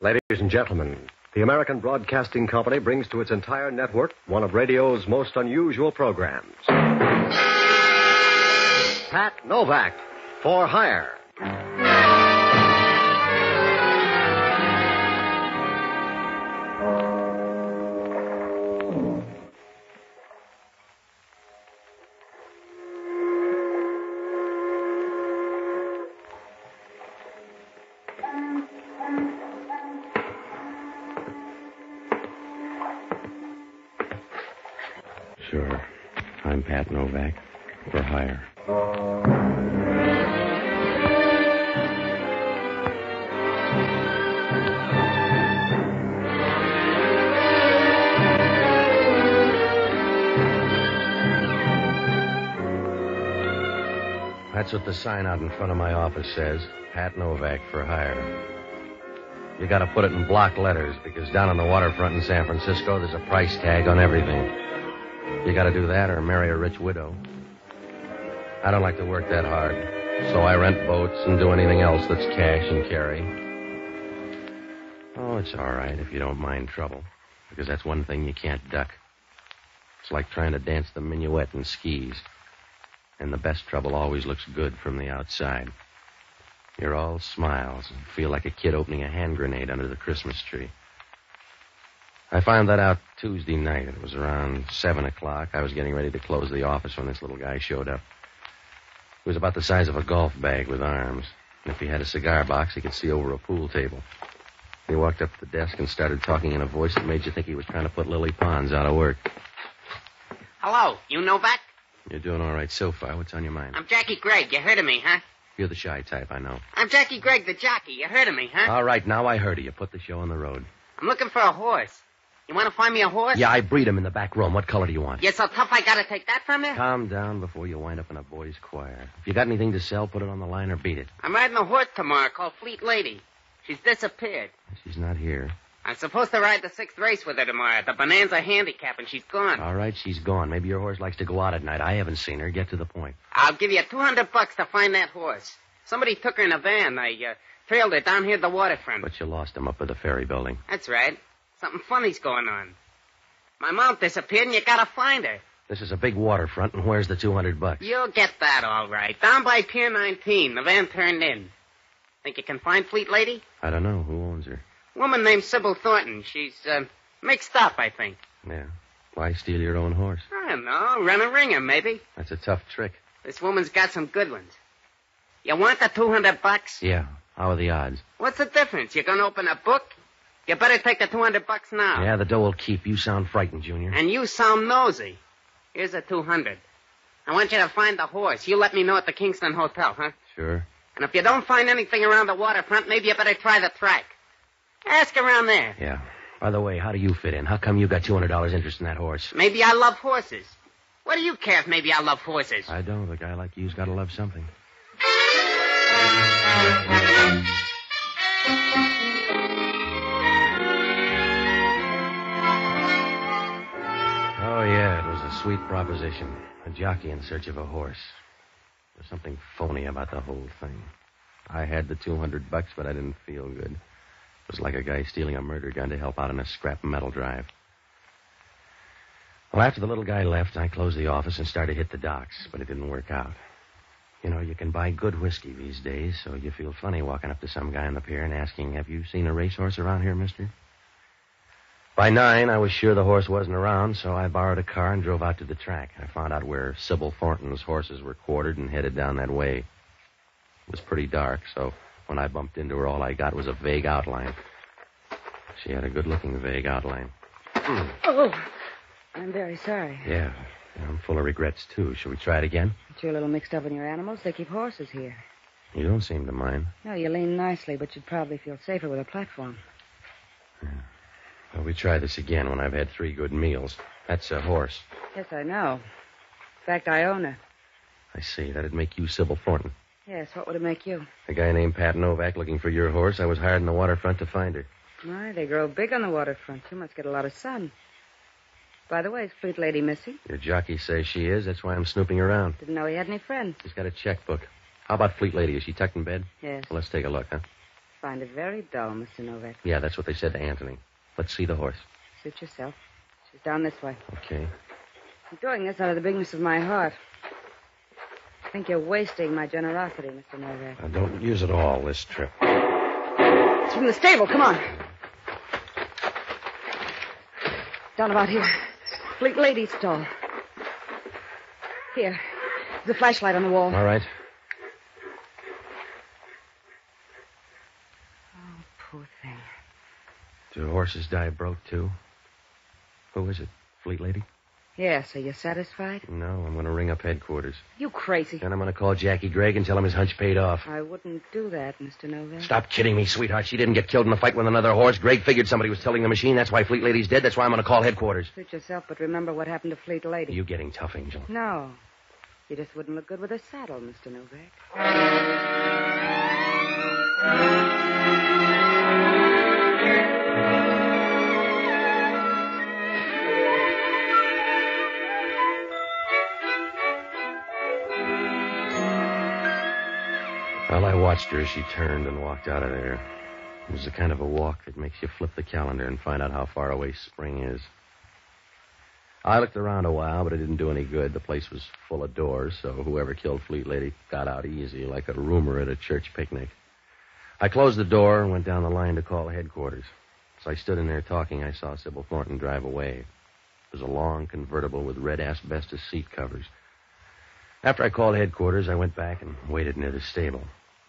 Ladies and gentlemen, the American Broadcasting Company brings to its entire network one of radio's most unusual programs. Pat Novak, for hire. Sure. I'm Pat Novak, for hire. That's what the sign out in front of my office says. Pat Novak, for hire. You gotta put it in block letters, because down on the waterfront in San Francisco, there's a price tag on everything. You gotta do that or marry a rich widow. I don't like to work that hard, so I rent boats and do anything else that's cash and carry. Oh, it's all right if you don't mind trouble, because that's one thing you can't duck. It's like trying to dance the minuet in skis, and the best trouble always looks good from the outside. You're all smiles and feel like a kid opening a hand grenade under the Christmas tree. I found that out Tuesday night. It was around 7 o'clock. I was getting ready to close the office when this little guy showed up. He was about the size of a golf bag with arms. And if he had a cigar box, he could see over a pool table. He walked up to the desk and started talking in a voice that made you think he was trying to put Lily Pons out of work. Hello, you Novak? You're doing all right so far. What's on your mind? I'm Jackie Gregg. You heard of me, huh? You're the shy type, I know. I'm Jackie Gregg, the jockey. You heard of me, huh? All right, now I heard of you. Put the show on the road. I'm looking for a horse. You want to find me a horse? Yeah, I breed him in the back room. What color do you want? You're so tough I gotta take that from you? Calm down before you wind up in a boys' choir. If you got anything to sell, put it on the line or beat it. I'm riding a horse tomorrow called Fleet Lady. She's disappeared. She's not here. I'm supposed to ride the 6th race with her tomorrow, the Bonanza Handicap, and she's gone. All right, she's gone. Maybe your horse likes to go out at night. I haven't seen her. Get to the point. I'll give you $200 to find that horse. Somebody took her in a van. I trailed her down here at the waterfront. But you lost him up at the ferry building. That's right. Something funny's going on. My mom disappeared, and you gotta find her. This is a big waterfront, and where's the $200? You'll get that all right. Down by Pier 19. The van turned in. Think you can find Fleet Lady? I don't know. Who owns her? Woman named Sybil Thornton. She's, mixed up, I think. Yeah. Why steal your own horse? I don't know. Run a ringer, maybe. That's a tough trick. This woman's got some good ones. You want the $200? Yeah. How are the odds? What's the difference? You gonna open a book? You better take the $200 now. Yeah, the dough will keep. You sound frightened, Junior. And you sound nosy. Here's the $200. I want you to find the horse. You let me know at the Kingston Hotel, huh? Sure. And if you don't find anything around the waterfront, maybe you better try the track. Ask around there. Yeah. By the way, how do you fit in? How come you got $200 interest in that horse? Maybe I love horses. What do you care if maybe I love horses? I don't. A guy like you's got to love something. Oh, yeah, it was a sweet proposition. A jockey in search of a horse. There's something phony about the whole thing. I had the $200, but I didn't feel good. It was like a guy stealing a murder gun to help out on a scrap metal drive. Well, after the little guy left, I closed the office and started to hit the docks, but it didn't work out. You know, you can buy good whiskey these days, so you feel funny walking up to some guy on the pier and asking, "Have you seen a racehorse around here, mister?" By 9, I was sure the horse wasn't around, so I borrowed a car and drove out to the track. I found out where Sybil Thornton's horses were quartered and headed down that way. It was pretty dark, so when I bumped into her, all I got was a vague outline. She had a good-looking vague outline. Oh, I'm very sorry. Yeah, I'm full of regrets, too. Shall we try it again? But you're a little mixed up in your animals. They keep horses here. You don't seem to mind. No, you lean nicely, but you'd probably feel safer with a platform. Yeah. Well, we try this again when I've had 3 good meals. That's a horse. Yes, I know. In fact, I own her. I see. That'd make you Sybil Thornton. Yes, what would it make you? A guy named Pat Novak looking for your horse. I was hired in the waterfront to find her. My, they grow big on the waterfront. You must get a lot of sun. By the way, is Fleet Lady missing? Your jockey says she is. That's why I'm snooping around. Didn't know he had any friends. She's got a checkbook. How about Fleet Lady? Is she tucked in bed? Yes. Well, let's take a look, huh? find it very dull, Mr. Novak. Yeah, that's what they said to Anthony. Let's see the horse. Suit yourself. She's down this way. Okay. I'm doing this out of the bigness of my heart. I think you're wasting my generosity, Mr. Novak. I don't use it all this trip. It's from the stable. Come on. Down about here. Fleet Lady's stall. Here. There's a flashlight on the wall. All right. Oh, poor thing. Do horses die broke, too? Who is it? Fleet Lady? Yes, are you satisfied? No, I'm going to ring up headquarters. You crazy. Then I'm going to call Jackie Gregg and tell him his hunch paid off. I wouldn't do that, Mr. Novak. Stop kidding me, sweetheart. She didn't get killed in a fight with another horse. Gregg figured somebody was tilting the machine. That's why Fleet Lady's dead. That's why I'm going to call headquarters. Suit yourself, but remember what happened to Fleet Lady. You getting tough, Angel. No. You just wouldn't look good with a saddle, Mr. Novak. Well, I watched her as she turned and walked out of there. It was the kind of a walk that makes you flip the calendar and find out how far away spring is. I looked around a while, but it didn't do any good. The place was full of doors, so whoever killed Fleet Lady got out easy, like a rumor at a church picnic. I closed the door and went down the line to call headquarters. As I stood in there talking, I saw Sybil Thornton drive away. It was a long convertible with red asbestos seat covers. After I called headquarters, I went back and waited near the stable.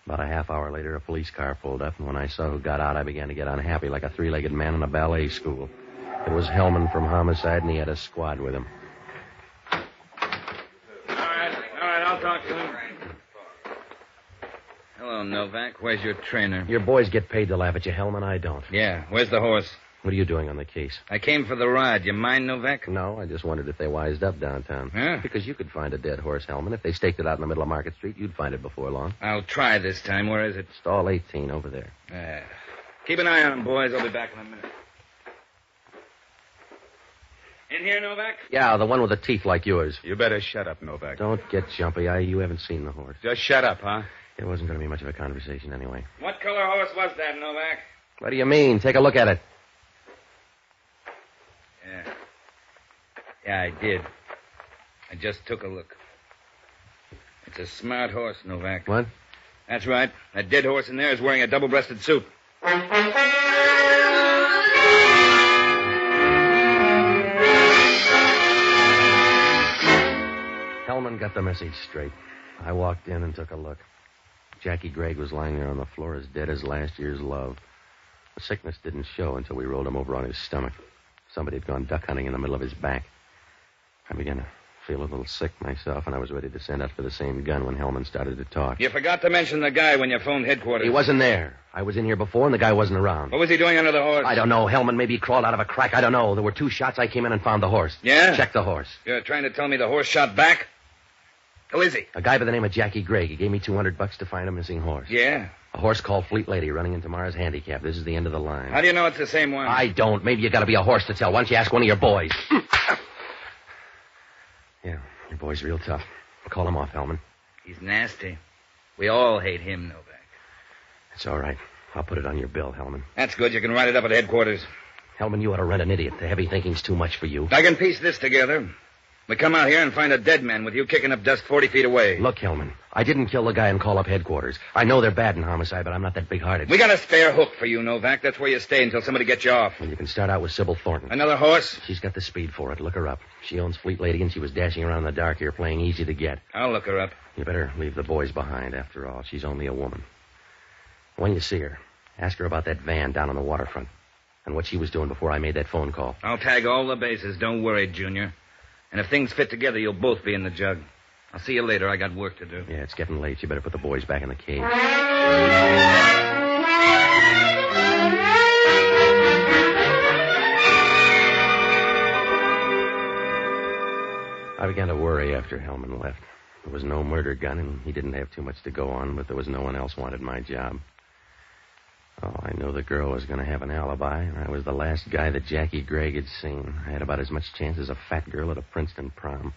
About a half hour later, a police car pulled up, and when I saw who got out, I began to get unhappy, like a three-legged man in a ballet school. It was Hellman from Homicide, and he had a squad with him. All right, I'll talk to him. Hello, Novak. Where's your trainer? Your boys get paid to laugh at you, Hellman. I don't. Yeah, where's the horse? What are you doing on the case? I came for the ride. You mind, Novak? No, I just wondered if they wised up downtown. Huh? Because you could find a dead horse, Hellman. If they staked it out in the middle of Market Street, you'd find it before long. I'll try this time. Where is it? Stall 18 over there. Keep an eye on him, boys. I'll be back in a minute. In here, Novak? Yeah, the one with the teeth like yours. You better shut up, Novak. Don't get jumpy. You haven't seen the horse. Just shut up, huh? It wasn't going to be much of a conversation anyway. What color horse was that, Novak? What do you mean? Take a look at it. Yeah, I did. I just took a look. It's a smart horse, Novak. What? That's right. That dead horse in there is wearing a double-breasted suit. Hellman got the message straight. I walked in and took a look. Jackie Gregg was lying there on the floor as dead as last year's love. The sickness didn't show until we rolled him over on his stomach. Somebody had gone duck hunting in the middle of his back. I began to feel a little sick myself, and I was ready to send out for the same gun when Hellman started to talk. You forgot to mention the guy when you phoned headquarters. He wasn't there. I was in here before, and the guy wasn't around. What was he doing under the horse? I don't know. Hellman, maybe he crawled out of a crack. I don't know. There were 2 shots. I came in and found the horse. Yeah? Check the horse. You're trying to tell me the horse shot back? Who is he? A guy by the name of Jackie Gregg. He gave me $200 to find a missing horse. Yeah? A horse called Fleet Lady running into Mars Handicap. This is the end of the line. How do you know it's the same one? I don't. Maybe you got to be a horse to tell. Why don't you ask one of your boys? Yeah, your boy's real tough. Call him off, Hellman. He's nasty. We all hate him, Novak. It's all right. I'll put it on your bill, Hellman. That's good. You can write it up at headquarters. Hellman, you ought to rent an idiot. The heavy thinking's too much for you. I can piece this together. We come out here and find a dead man with you kicking up dust 40 feet away. Look, Hellman, I didn't kill the guy and call up headquarters. I know they're bad in homicide, but I'm not that big-hearted. We got a spare hook for you, Novak. That's where you stay until somebody gets you off. Well, you can start out with Sybil Thornton. Another horse? She's got the speed for it. Look her up. She owns Fleet Lady, and she was dashing around in the dark here, playing easy to get. I'll look her up. You better leave the boys behind, after all. She's only a woman. When you see her, ask her about that van down on the waterfront and what she was doing before I made that phone call. I'll tag all the bases. Don't worry, Junior. And if things fit together, you'll both be in the jug. I'll see you later. I got work to do. Yeah, it's getting late. You better put the boys back in the cage. I began to worry after Hellman left. There was no murder gun, and he didn't have too much to go on, but there was no one else wanted my job. Oh, I knew the girl was going to have an alibi, and I was the last guy that Jackie Gregg had seen. I had about as much chance as a fat girl at a Princeton prom.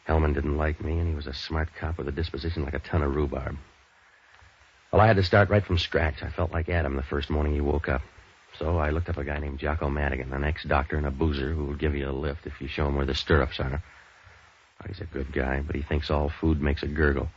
Hellman didn't like me, and he was a smart cop with a disposition like a ton of rhubarb. Well, I had to start right from scratch. I felt like Adam the first morning he woke up. So I looked up a guy named Jocko Madigan, an ex-doctor and a boozer who will give you a lift if you show him where the stirrups are. Well, he's a good guy, but he thinks all food makes a gurgle.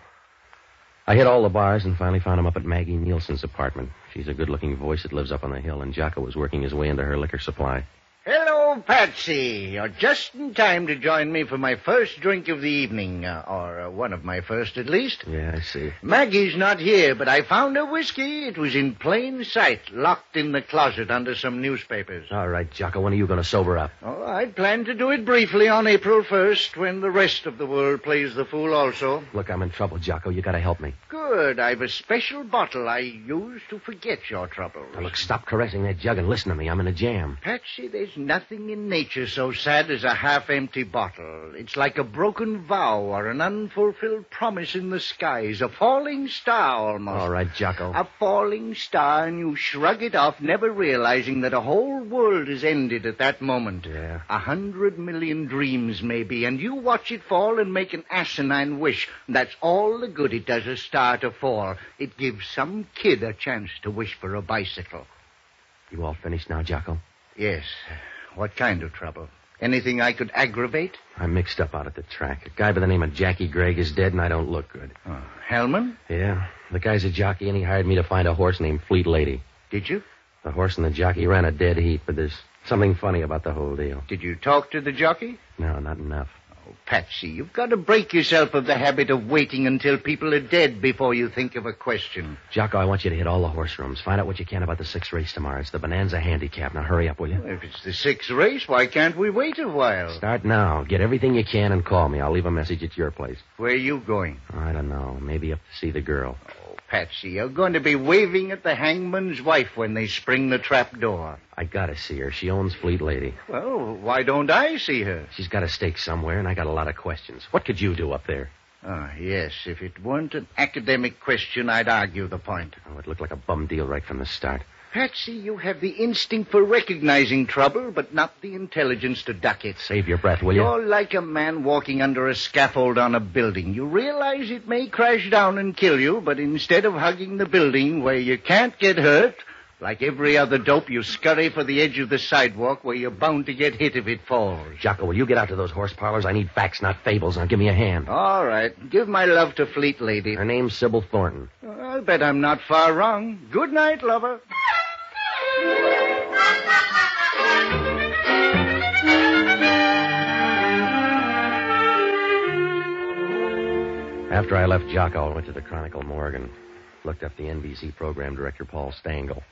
I hit all the bars and finally found him up at Maggie Nielsen's apartment. She's a good-looking voice that lives up on the hill, and Jocko was working his way into her liquor supply. Hello, Patsy. You're just in time to join me for my first drink of the evening, or one of my first, at least. Yeah, I see. Maggie's not here, but I found her whiskey. It was in plain sight, locked in the closet under some newspapers. All right, Jocko, when are you going to sober up? Oh, I plan to do it briefly on April 1st, when the rest of the world plays the fool also. Look, I'm in trouble, Jocko. You got to help me. Good. I've a special bottle I use to forget your troubles. Now, look, stop caressing that jug and listen to me. I'm in a jam. Patsy, there's nothing in nature so sad as a half-empty bottle. It's like a broken vow or an unfulfilled promise in the skies, a falling star almost. All right, Jocko. A falling star, and you shrug it off, never realizing that a whole world is ended at that moment. Yeah. 100 million dreams, maybe, and you watch it fall and make an asinine wish. That's all the good it does a star to fall. It gives some kid a chance to wish for a bicycle. You all finished now, Jocko? Yes. What kind of trouble? Anything I could aggravate? I'm mixed up out at the track. A guy by the name of Jackie Gregg is dead, and I don't look good. Oh, Hellman? Yeah. The guy's a jockey, and he hired me to find a horse named Fleet Lady. Did you? The horse and the jockey ran a dead heat, but there's something funny about the whole deal. Did you talk to the jockey? No, not enough. Oh, Patsy, you've got to break yourself of the habit of waiting until people are dead before you think of a question. Jocko, I want you to hit all the horse rooms. Find out what you can about the 6th race tomorrow. It's the Bonanza Handicap. Now, hurry up, will you? If it's the 6th race, why can't we wait a while? Start now. Get everything you can and call me. I'll leave a message at your place. Where are you going? I don't know. Maybe up to see the girl. Oh, Patsy, you're going to be waving at the hangman's wife when they spring the trap door. I gotta see her. She owns Fleet Lady. Well, why don't I see her? She's got a stake somewhere, and I got a lot of questions. What could you do up there? Ah, yes. If it weren't an academic question, I'd argue the point. Oh, it looked like a bum deal right from the start. Patsy, you have the instinct for recognizing trouble, but not the intelligence to duck it. Save your breath, will you? You're like a man walking under a scaffold on a building. You realize it may crash down and kill you, but instead of hugging the building where you can't get hurt, like every other dope, you scurry for the edge of the sidewalk where you're bound to get hit if it falls. Jocko, will you get out to those horse parlors? I need facts, not fables. Now, give me a hand. All right. Give my love to Fleet Lady. Her name's Sybil Thornton. I'll bet I'm not far wrong. Good night, lover. After I left Jocko, I went to the Chronicle morgue and looked up the NBC program director, Paul Stangl.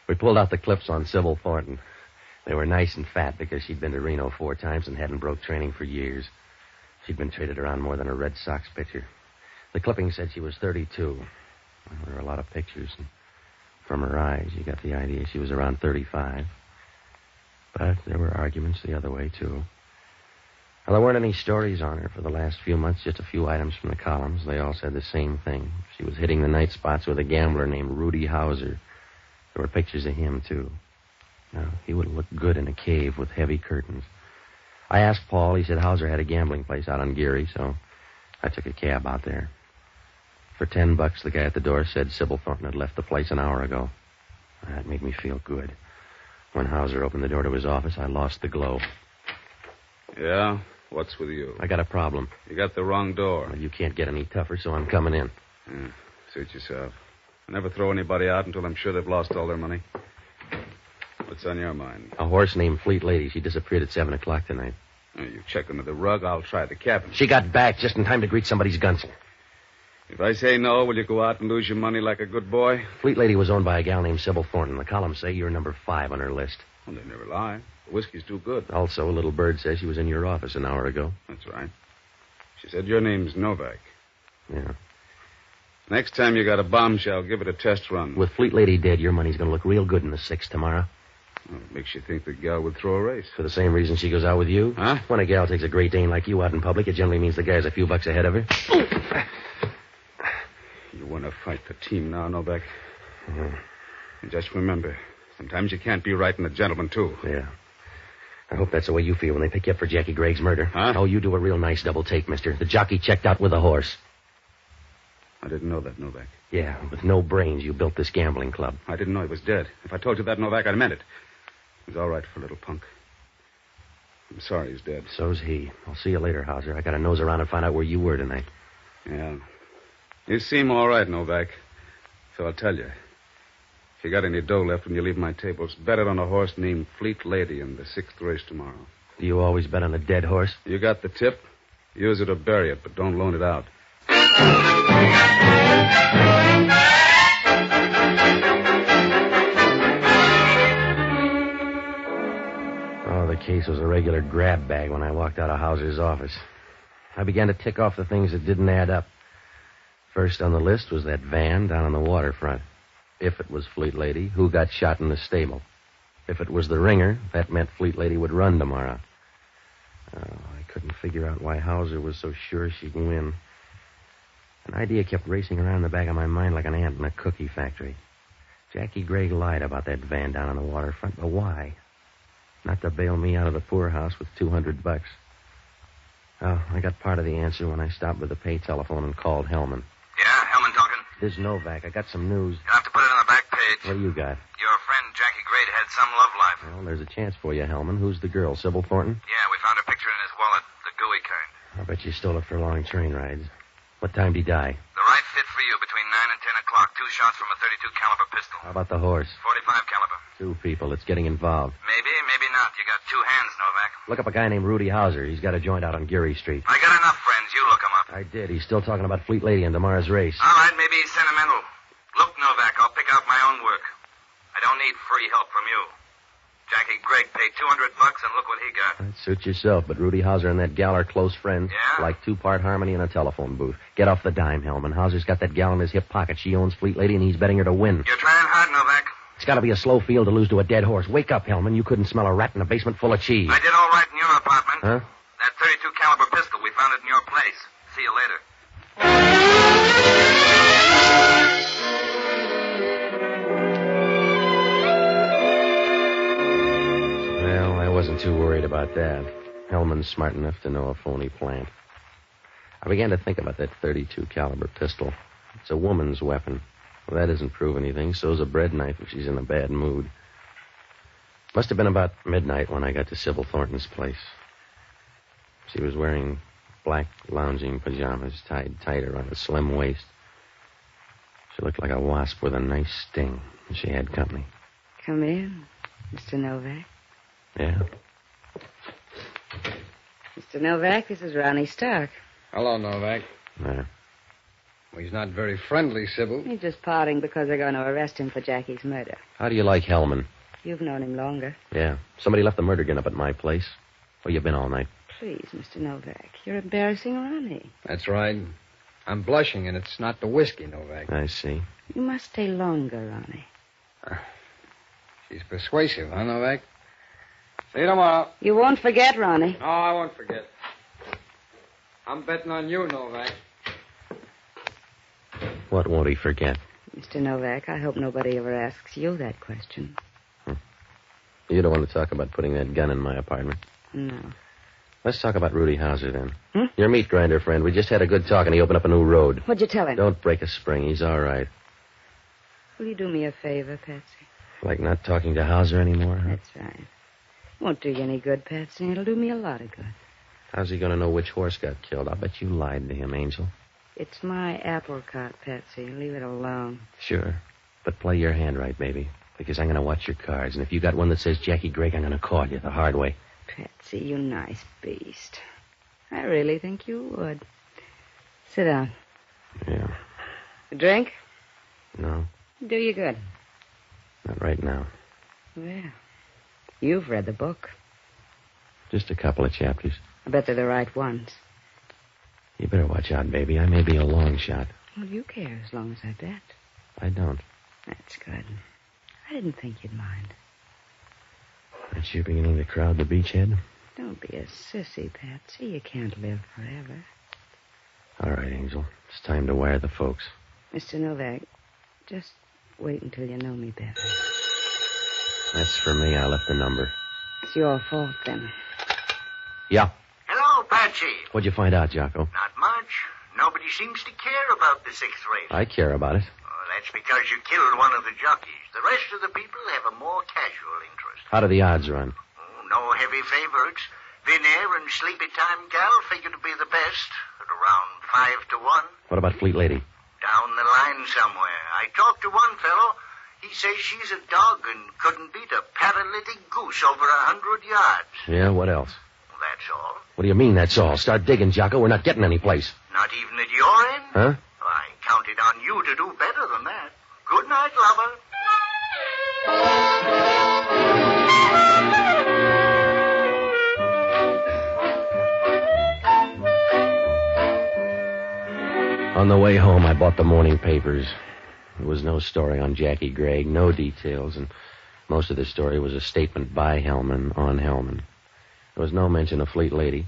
We pulled out the clips on Sybil Thornton. They were nice and fat because she'd been to Reno 4 times and hadn't broke training for years. She'd been traded around more than a Red Sox pitcher. The clipping said she was 32. Well, there were a lot of pictures, and from her eyes, you got the idea she was around 35. But there were arguments the other way, too. Well, there weren't any stories on her for the last few months, just a few items from the columns. They all said the same thing. She was hitting the night spots with a gambler named Rudy Hauser. There were pictures of him, too. Now, he would have looked good in a cave with heavy curtains. I asked Paul. He said Hauser had a gambling place out on Geary, so I took a cab out there. For $10, the guy at the door said Sybil Thornton had left the place an hour ago. That made me feel good. When Hauser opened the door to his office, I lost the glow. Yeah? What's with you? I got a problem. You got the wrong door. Well, you can't get any tougher, so I'm coming in. Suit yourself. I never throw anybody out until I'm sure they've lost all their money. What's on your mind? A horse named Fleet Lady. She disappeared at 7 o'clock tonight. You check under the rug, I'll try the cabin. She got back just in time to greet somebody's gunsel. If I say no, will you go out and lose your money like a good boy? Fleet Lady was owned by a gal named Sybil Thornton. The columns say you're number 5 on her list. Well, they never lie. The whiskey's too good. Also, a little bird says she was in your office an hour ago. That's right. She said your name's Novak. Yeah. Next time you got a bombshell, give it a test run. With Fleet Lady dead, your money's going to look real good in the 6th tomorrow. Well, it makes you think the gal would throw a race. For the same reason she goes out with you? Huh? When a gal takes a Great Dane like you out in public, it generally means the guy's a few bucks ahead of her. You want to fight the team now, Novak? Yeah. And just remember, sometimes you can't be right and a gentleman, too. Yeah. I hope that's the way you feel when they pick you up for Jackie Gregg's murder. Huh? Oh, you do a real nice double take, mister. The jockey checked out with a horse. I didn't know that, Novak. Yeah, with no brains, you built this gambling club. I didn't know he was dead. If I told you that, Novak, I meant it. He's all right for a little punk. I'm sorry he's dead. So's he. I'll see you later, Hauser. I gotta nose around and find out where you were tonight. Yeah. You seem all right, Novak. So I'll tell you. If you got any dough left when you leave my tables, bet it on a horse named Fleet Lady in the 6th race tomorrow. Do you always bet on a dead horse? You got the tip. Use it or bury it, but don't loan it out. Oh, the case was a regular grab bag when I walked out of Hauser's office. I began to tick off the things that didn't add up. First on the list was that van down on the waterfront. If it was Fleet Lady, who got shot in the stable? If it was the ringer, that meant Fleet Lady would run tomorrow. Oh, I couldn't figure out why Hauser was so sure she'd win. An idea kept racing around the back of my mind like an ant in a cookie factory. Jackie Gregg lied about that van down on the waterfront, but why? Not to bail me out of the poorhouse with $200. Oh, I got part of the answer when I stopped with the pay telephone and called Hellman. Yeah, Hellman talking. This is Novak. I got some news. You'll have to put it on the back page. What do you got? Your friend Jackie Gray had some love life. Well, there's a chance for you, Hellman. Who's the girl, Sybil Thornton? Yeah, we found her picture in his wallet, the gooey kind. I bet you stole it for long train rides. What time did he die? The right fit for you between 9 and 10 o'clock. 2 shots from a .32 caliber pistol. How about the horse? 45 caliber. 2 people. It's getting involved. Maybe, maybe not. You got 2 hands, Novak. Look up a guy named Rudy Hauser. He's got a joint out on Geary Street. I got enough friends. You look him up. I did. He's still talking about Fleet Lady and tomorrow's race. All right, maybe he's sentimental. Look, Novak, I'll pick out my own work. I don't need free help from you. Jackie Gregg paid $200 and look what he got. That suits yourself, but Rudy Hauser and that gal are close friends. Yeah? Like 2-part harmony in a telephone booth. Get off the dime, Hellman. Hauser's got that gal in his hip pocket. She owns Fleet Lady, and he's betting her to win. You're trying hard, Novak. It's got to be a slow field to lose to a dead horse. Wake up, Hellman. You couldn't smell a rat in a basement full of cheese. I did all right in your apartment. Huh? That .32 caliber pistol, we found it in your place. See you later. Well, I wasn't too worried about that. Hellman's smart enough to know a phony plant. I began to think about that .32 caliber pistol. It's a woman's weapon. Well, that doesn't prove anything. So's a bread knife if she's in a bad mood. Must have been about midnight when I got to Sybil Thornton's place. She was wearing black lounging pajamas tied tight around a slim waist. She looked like a wasp with a nice sting, and she had company. Come in, Mr. Novak. Yeah? Mr. Novak, this is Ronnie Stark. Hello, Novak. Yeah. Well, he's not very friendly, Sybil. He's just parting because they're going to arrest him for Jackie's murder. How do you like Hellman? You've known him longer. Yeah. Somebody left the murder gun up at my place. Where you been all night? Please, Mr. Novak, you're embarrassing Ronnie. That's right. I'm blushing, and it's not the whiskey, Novak. I see. You must stay longer, Ronnie. She's persuasive, huh, Novak? See you tomorrow. You won't forget, Ronnie. No, I won't forget. I'm betting on you, Novak. What won't he forget? Mr. Novak, I hope nobody ever asks you that question. You don't want to talk about putting that gun in my apartment? No. Let's talk about Rudy Hauser, then. Your meat grinder friend. We just had a good talk, and he opened up a new road. What'd you tell him? Don't break a spring. He's all right. Will you do me a favor, Patsy? Like not talking to Hauser anymore, huh? That's right. Won't do you any good, Patsy. It'll do me a lot of good. How's he going to know which horse got killed? I'll bet you lied to him, Angel. It's my apple cart, Patsy. Leave it alone. Sure. But play your hand right, baby. Because I'm going to watch your cards. And if you got one that says Jackie Gregg, I'm going to call you the hard way. Patsy, you nice beast. I really think you would. Sit down. Yeah. A drink? No, Do you good. not right now. Well, you've read the book. Just a couple of chapters. I bet they're the right ones. You better watch out, baby. I may be a long shot. Well, you care as long as I bet. I don't. That's good. I didn't think you'd mind. Aren't you beginning to crowd the beachhead? Don't be a sissy, Patsy. You can't live forever. All right, Angel. It's time to wire the folks. Mr. Novak, just wait until you know me better. That's for me. I left the number. It's your fault, then. Yeah. Hello, Patsy. What'd you find out, Jocko? Not much. Nobody Nobody seems to care about the sixth race. I care about it. Oh, that's because you killed one of the jockeys. The rest of the people have a more casual interest. How do the odds run? Oh, no heavy favorites. Vinair and Sleepy Time Gal figure to be the best at around 5 to 1. What about Fleet Lady? Down the line somewhere. I talked to one fellow. He says she's a dog and couldn't beat a paralytic goose over 100 yards. Yeah, what else? That's all. What do you mean, that's all? Start digging, Jocko. We're not getting any place. Not even at your end? Huh? I counted on you to do better than that. Good night, lover. On the way home, I bought the morning papers. There was no story on Jackie Gregg, no details, and most of the story was a statement by Hellman on Hellman. There was no mention of Fleet Lady,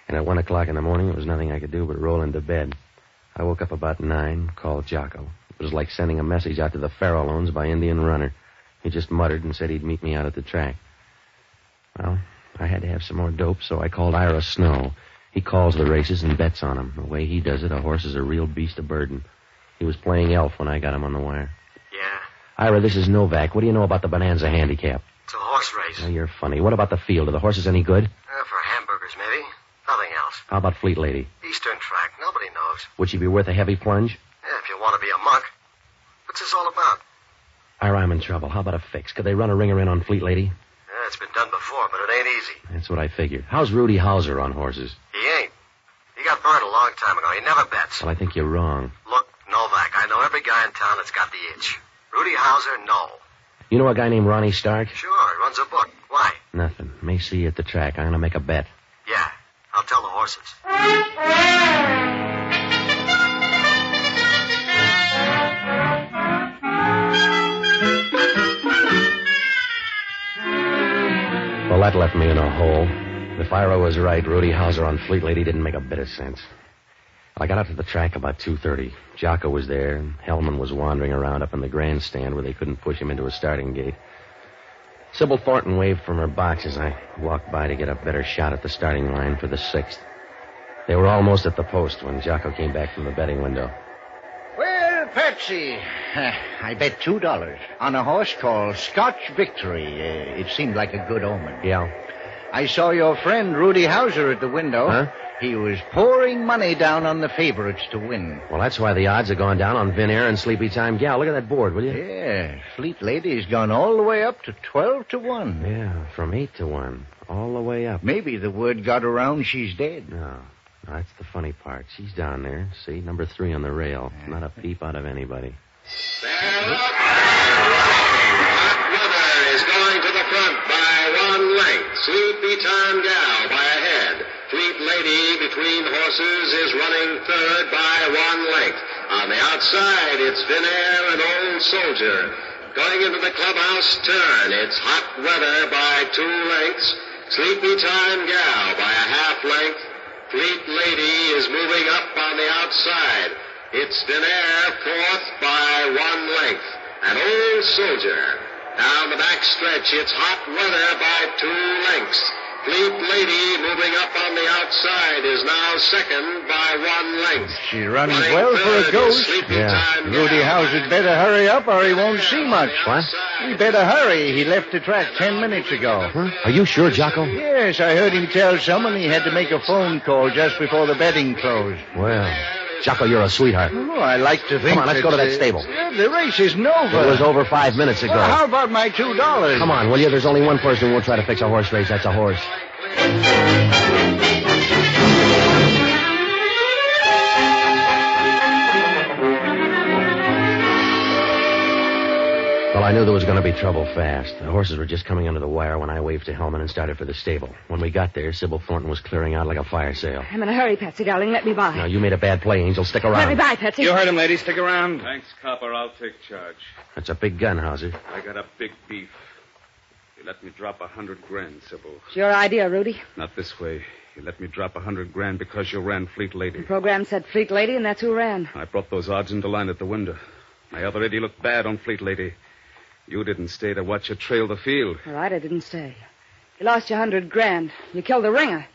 and at 1 o'clock in the morning, there was nothing I could do but roll into bed. I woke up about 9, called Jocko. It was like sending a message out to the Farallones by Indian Runner. He just muttered and said he'd meet me out at the track. Well, I had to have some more dope, so I called Ira Snow. He calls the races and bets on them. The way he does it, a horse is a real beast of burden. He was playing elf when I got him on the wire. Yeah, Ira, this is Novak. What do you know about the Bonanza handicap? it's a horse race. Oh, you're funny. What about the field? Are the horses any good? For hamburgers, maybe. Nothing else. How about Fleet Lady? Eastern track. Nobody knows. Would she be worth a heavy plunge? Yeah, if you want to be a monk. What's this all about? Ira, I'm in trouble. How about a fix? Could they run a ringer in on Fleet Lady? Yeah, it's been done before, but it ain't easy. That's what I figured. How's Rudy Hauser on horses? He ain't. He got burned a long time ago. He never bets. Well, I think you're wrong. Look, Novak, I know every guy in town that's got the itch. Rudy Hauser, no. You know a guy named Ronnie Stark? Sure, he runs a book. Why? Nothing. May see you at the track. I'm going to make a bet. Yeah, I'll tell the horses. Well, that left me in a hole. If Ira was right, Rudy Hauser on Fleet Lady didn't make a bit of sense. I got out to the track about 2:30. Jocko was there, and Hellman was wandering around up in the grandstand where they couldn't push him into a starting gate. Sybil Thornton waved from her box as I walked by to get a better shot at the starting line for the 6th. They were almost at the post when Jocko came back from the betting window. Well, Patsy, I bet $2 on a horse called Scotch Victory. It seemed like a good omen. Yeah. I saw your friend Rudy Hauser at the window. Huh? He was pouring money down on the favorites to win. Well, that's why the odds have gone down on Vinair and Sleepy Time Gal. Look at that board, will you? Yeah, Fleet Lady's gone all the way up to 12 to 1. Yeah, from 8 to 1. All the way up. Maybe the word got around she's dead. No, that's the funny part. She's down there. See, number 3 on the rail. Not a peep out of anybody. Weather is going to the front by 1 length. Sleepy Time Gal by a head. Fleet Lady between horses is running third by 1 length. On the outside, it's Vinair and Old Soldier. Going into the clubhouse turn, it's Hot Weather by 2 lengths. Sleepy Time Gal by a half length. Fleet Lady is moving up on the outside. It's Vinair fourth by 1 length. And Old Soldier. Down the back stretch, it's Hot Weather by 2 lengths. Fleet Lady moving up on the outside is now second by 1 length. She runs well for a ghost. Yeah. Rudy Hauser'd better hurry up or he won't see much. What? He better hurry. He left the track 10 minutes ago. Huh? Are you sure, Jocko? Yes, I heard him tell someone he had to make a phone call just before the betting closed. Well, Jocko, you're a sweetheart. Oh, I like to think Come on, let's go to that stable. The race isn't over. It was over 5 minutes ago. Well, how about my $2? Come on, will you? There's only one person who won't try to fix a horse race. That's a horse. Well, I knew there was going to be trouble fast. The horses were just coming under the wire when I waved to Hellman and started for the stable. When we got there, Sybil Thornton was clearing out like a fire sale. I'm in a hurry, Patsy, darling. Let me by. Now, you made a bad play, Angel. Stick Let me around. by, Patsy. You heard him, lady. Stick around. Thanks, Copper. I'll take charge. That's a big gun, Hauser. I got a big beef. You let me drop 100 grand, Sybil. It's your idea, Rudy. Not this way. You let me drop 100 grand because you ran Fleet Lady. The program said Fleet Lady, and that's who ran. I brought those odds into line at the window. My other 80 looked bad on Fleet Lady. You didn't stay to watch her trail the field. All right, I didn't stay. You lost your 100 grand. You killed the ringer.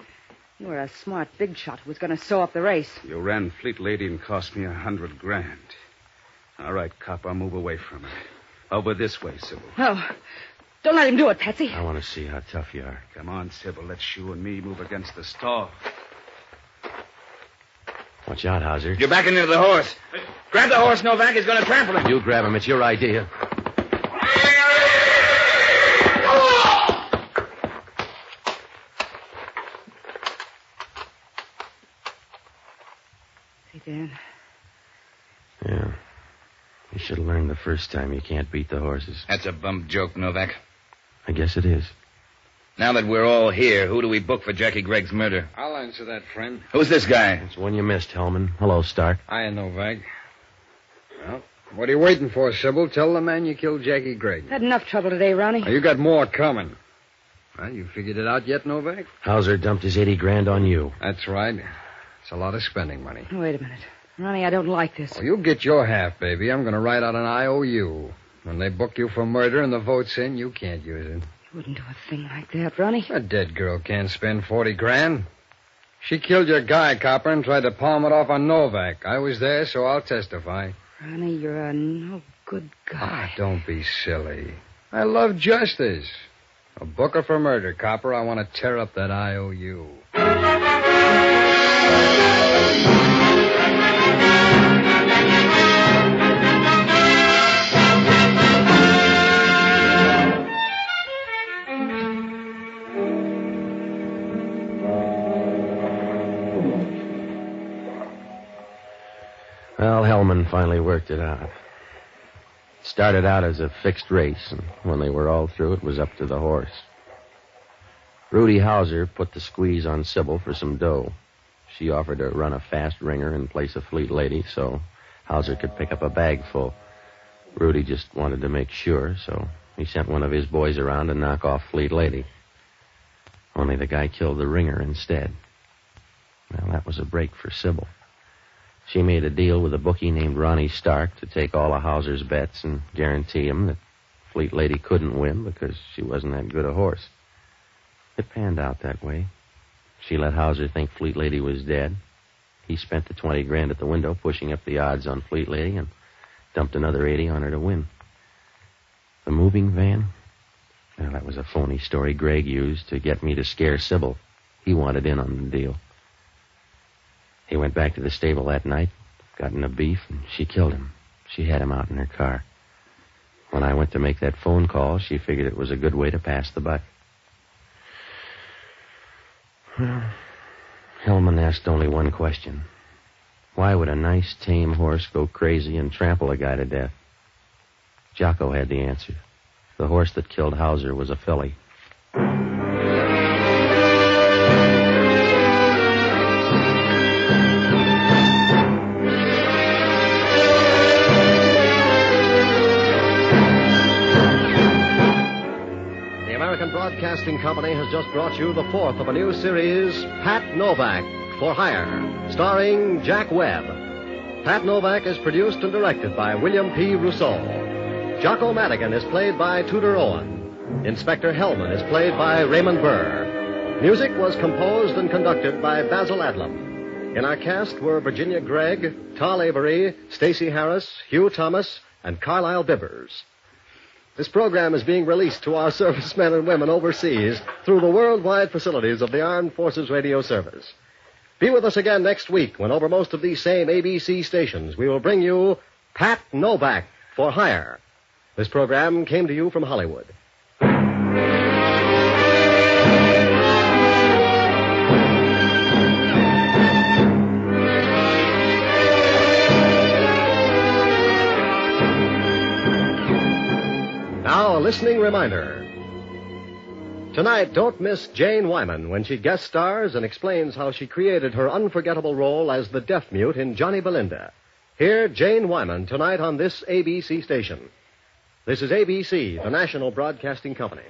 You were a smart big shot who was going to sew up the race. You ran Fleet Lady and cost me $100,000. All right, cop, I'll move away from it. Over this way, Sybil. Oh, don't let him do it, Patsy. I want to see how tough you are. Come on, Sybil. Let's you and me move against the stall. Watch out, Hauser. You're backing into the horse. Grab the horse, Novak. He's going to trample him. You grab him. It's your idea. Hey, Dan. Yeah. You should have learned the first time you can't beat the horses. That's a bum joke, Novak. I guess it is. Now that we're all here, who do we book for Jackie Gregg's murder? I'll answer that, friend. Who's this guy? It's one you missed, Hellman. Hello, Stark. Hiya, Novak. Well, what are you waiting for, Sybil? Tell the man you killed Jackie Gregg. Had enough trouble today, Ronnie. Now, you got more coming. Well, you figured it out yet, Novak? Hauser dumped his $80,000 on you. That's right. It's a lot of spending money. Wait a minute. Ronnie, I don't like this. Well, you get your half, baby. I'm going to write out an IOU. When they book you for murder and the vote's in, you can't use it. You wouldn't do a thing like that, Ronnie. A dead girl can't spend $40,000. She killed your guy, copper, and tried to palm it off on Novak. I was there, so I'll testify. Ronnie, you're a no good guy. Ah, don't be silly. I love justice. A book her for murder, copper. I want to tear up that IOU. Well, Hellman finally worked it out. It started out as a fixed race, and when they were all through, it was up to the horse. Rudy Hauser put the squeeze on Sybil for some dough. She offered to run a fast ringer in place of Fleet Lady, so Hauser could pick up a bag full. Rudy just wanted to make sure, so he sent one of his boys around to knock off Fleet Lady. Only the guy killed the ringer instead. Well, that was a break for Sybil. She made a deal with a bookie named Ronnie Stark to take all of Hauser's bets and guarantee him that Fleet Lady couldn't win because she wasn't that good a horse. It panned out that way. She let Hauser think Fleet Lady was dead. He spent the $20,000 at the window pushing up the odds on Fleet Lady and dumped another $80 on her to win. The moving van? Well, that was a phony story Gregg used to get me to scare Sybil. He wanted in on the deal. He went back to the stable that night, got in a beef, and she killed him. She had him out in her car. When I went to make that phone call, she figured it was a good way to pass the buck. Well, Hellman asked only one question. Why would a nice, tame horse go crazy and trample a guy to death? Jocko had the answer. The horse that killed Hauser was a filly. Broadcasting Company has just brought you the fourth of a new series, Pat Novak, For Hire, starring Jack Webb. Pat Novak is produced and directed by William P. Rousseau. Jocko Madigan is played by Tudor Owen. Inspector Hellman is played by Raymond Burr. Music was composed and conducted by Basil Adlam. In our cast were Virginia Gregg, Tal Avery, Stacey Harris, Hugh Thomas, and Carlisle Bibbers. This program is being released to our servicemen and women overseas through the worldwide facilities of the Armed Forces Radio Service. Be with us again next week when over most of these same ABC stations we will bring you Pat Novak, For Hire. This program came to you from Hollywood. Now, a listening reminder. Tonight, don't miss Jane Wyman when she guest stars and explains how she created her unforgettable role as the deaf mute in Johnny Belinda. Hear Jane Wyman tonight on this ABC station. This is ABC, the National Broadcasting Company.